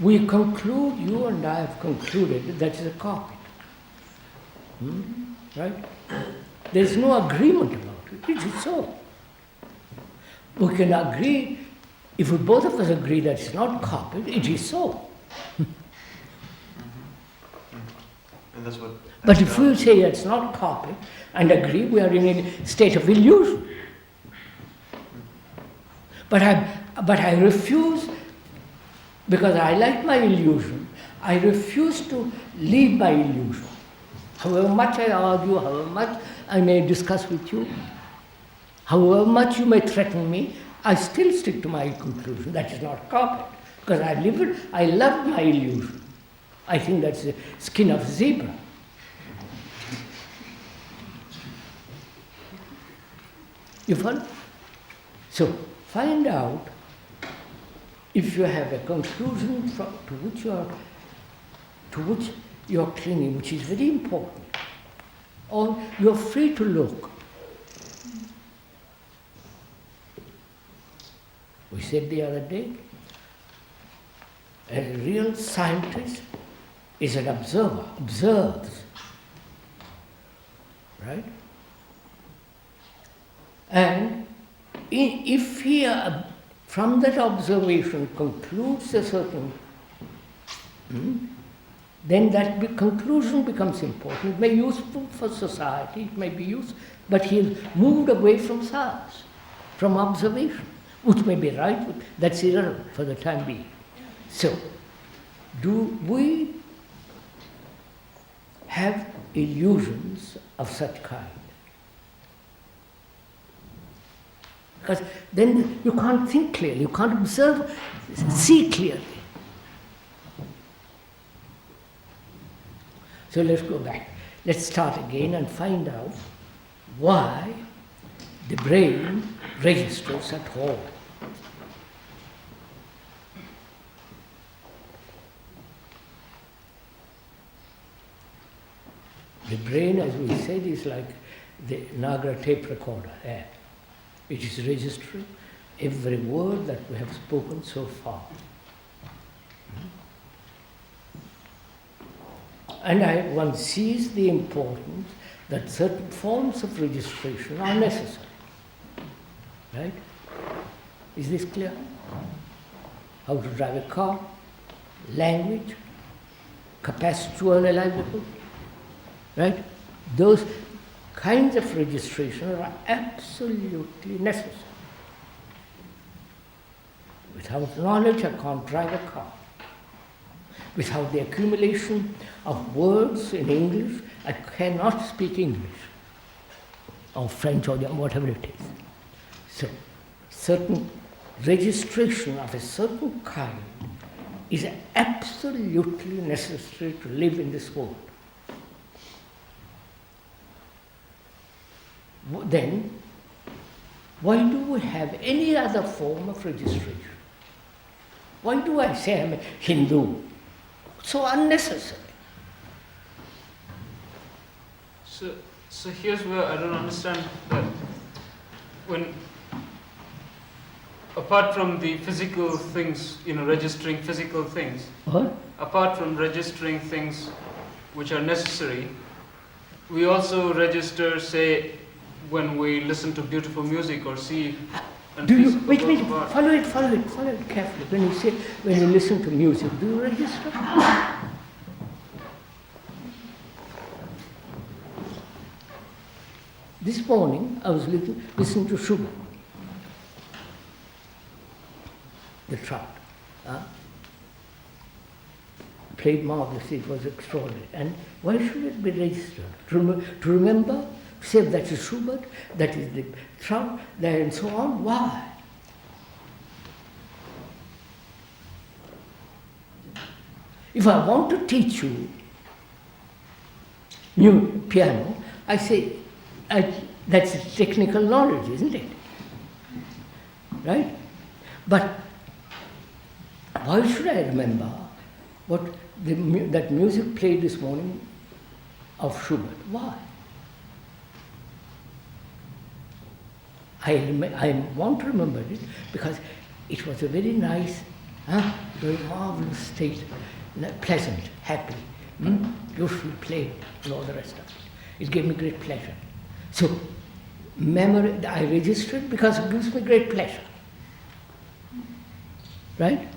We conclude, you and I have concluded that is a carpet. Right? There is no agreement about it. It is so. We can agree, if we both of us agree that it's not carpet, it is so. And that's what. But if we say it's not carpet and agree, we are in a state of illusion. But I refuse, because I like my illusion, I refuse to leave my illusion. However much I argue, however much I may discuss with you, however much you may threaten me, I still stick to my conclusion. That is not carpet, because I love my illusion. I think that's the skin of a zebra. You follow? So, find out if you have a conclusion to which you are clinging, which is very important, or you are free to look. We said the other day, a real scientist is an observer, observes, right? And if he, from that observation, concludes a certain, then that conclusion becomes important. It may be useful for society, it may be useful, but he has moved away from science, from observation, which may be right, but that's irrelevant for the time being. So, do we have illusions of such kind? Because then you can't think clearly, you can't observe, see clearly. So let's go back. Let's start again and find out why the brain registers at all. The brain, as we said, is like the Nagra tape recorder. It is registering every word that we have spoken so far. And one sees the importance that certain forms of registration are necessary. Right? Is this clear? How to drive a car, language, capacity to earn a livelihood. Right? Those kinds of registration are absolutely necessary. Without knowledge, I can't drive a car. Without the accumulation of words in English, I cannot speak English, or French, or whatever it is. So, certain registration of a certain kind is absolutely necessary to live in this world. Then, why do we have any other form of registration? Why do I say I'm a Hindu? So unnecessary. So here's where I don't understand that when, apart from the physical things, registering physical things, What? apart from registering things which are necessary, we also register, say, when we listen to beautiful music or see and Do you, piece of wait, work of art. follow it carefully. When you listen to music, do you register? This morning, I was listening to Schubert, the trout. Played marvelously, it was extraordinary. And why should it be registered? To remember, say that is Schubert, that is the trout, there and so on. Why? If I want to teach you new piano, I say, that's technical knowledge, isn't it? Right? But why should I remember what that music played this morning of Schubert? Why? I want to remember it because it was a very nice, it very marvelous state, pleasant, happy, beautifully played, and all the rest of it. It gave me great pleasure. So, memory, I register it because it gives me great pleasure. Right?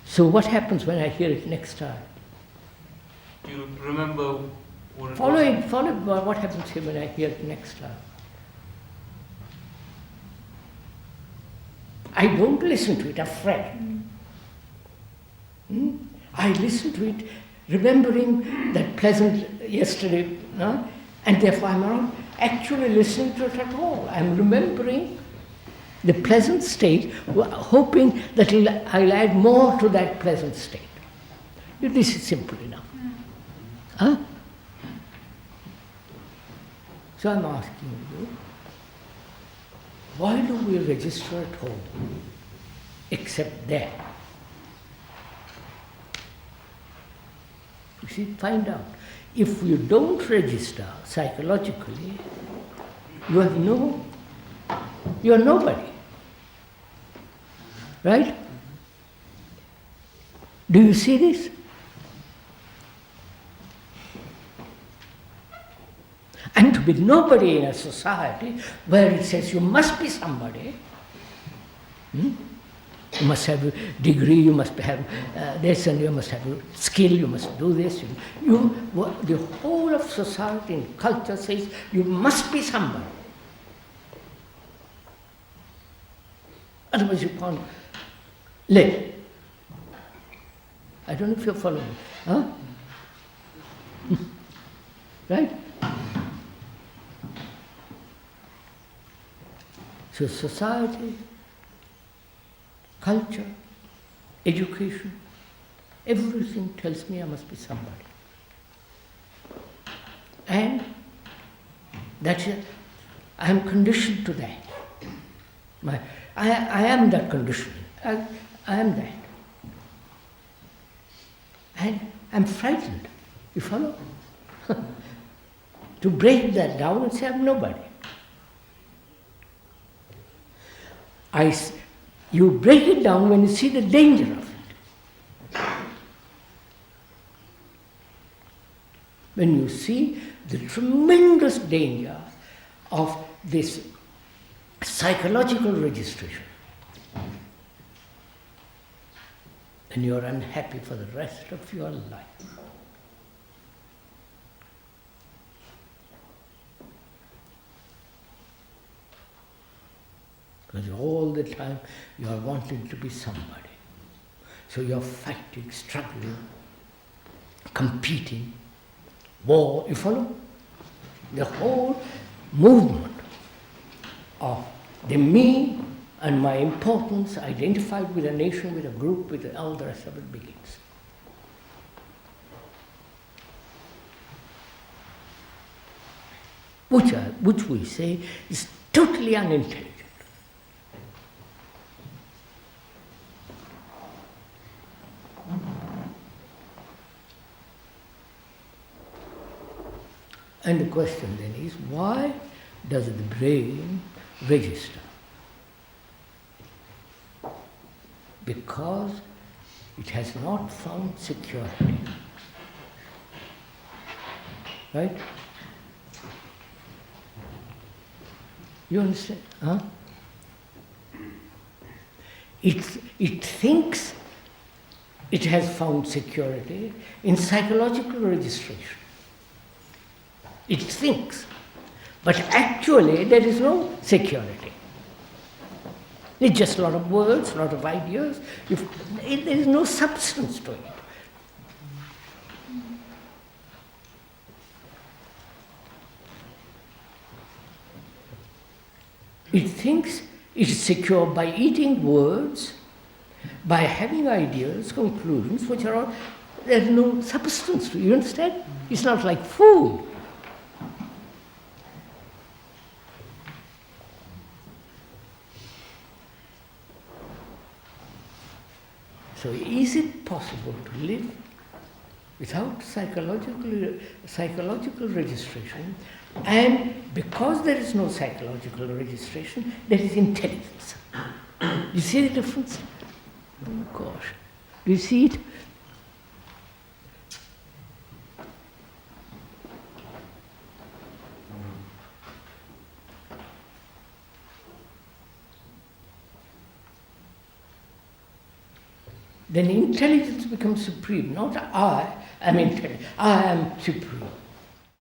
So what happens when I hear it next time? Do you remember what it Follow what happens here when I hear it next time. I don't listen to it afresh. I listen to it remembering that pleasant yesterday, and therefore I'm not actually listening to it at all. I'm remembering the pleasant state, hoping that I'll add more to that pleasant state. This is simple enough. Huh? So I'm asking you, why do we register at home except there? You see, find out. If you don't register psychologically, you are nobody. Right? Do you see this? And to be nobody in a society where it says you must be somebody, you must have a degree, you must have this, and you must have a skill, you must do this. The whole of society and culture says you must be somebody. Otherwise you can't live. I don't know if you're following me. Huh? Right? So society, culture, education, everything tells me I must be somebody. And that's it. I am conditioned to that. I am that condition. I am that. And I'm frightened. You follow? To break that down and say I'm nobody. You break it down when you see the danger of it. When you see the tremendous danger of this psychological registration, and you're unhappy for the rest of your life. Because all the time you are wanting to be somebody. So you're fighting, struggling, competing, war, you follow? The whole movement of the me and my importance identified with a nation, with a group, with all the rest of it begins. Which we say is totally unintelligent. And the question then is, why does the brain register? Because it has not found security. Right? You understand? Huh? It thinks it has found security in psychological registration. It thinks. But actually there is no security. It's just a lot of words, a lot of ideas. There is no substance to it. It thinks it is secure by eating words, by having ideas, conclusions, which are all, there's no substance to it. You understand? It's not like food. So is it possible to live without psychological registration? And because there is no psychological registration, there is intelligence. You see the difference? Oh gosh. Do you see it? Then intelligence becomes supreme, not I am intelligent, I am supreme.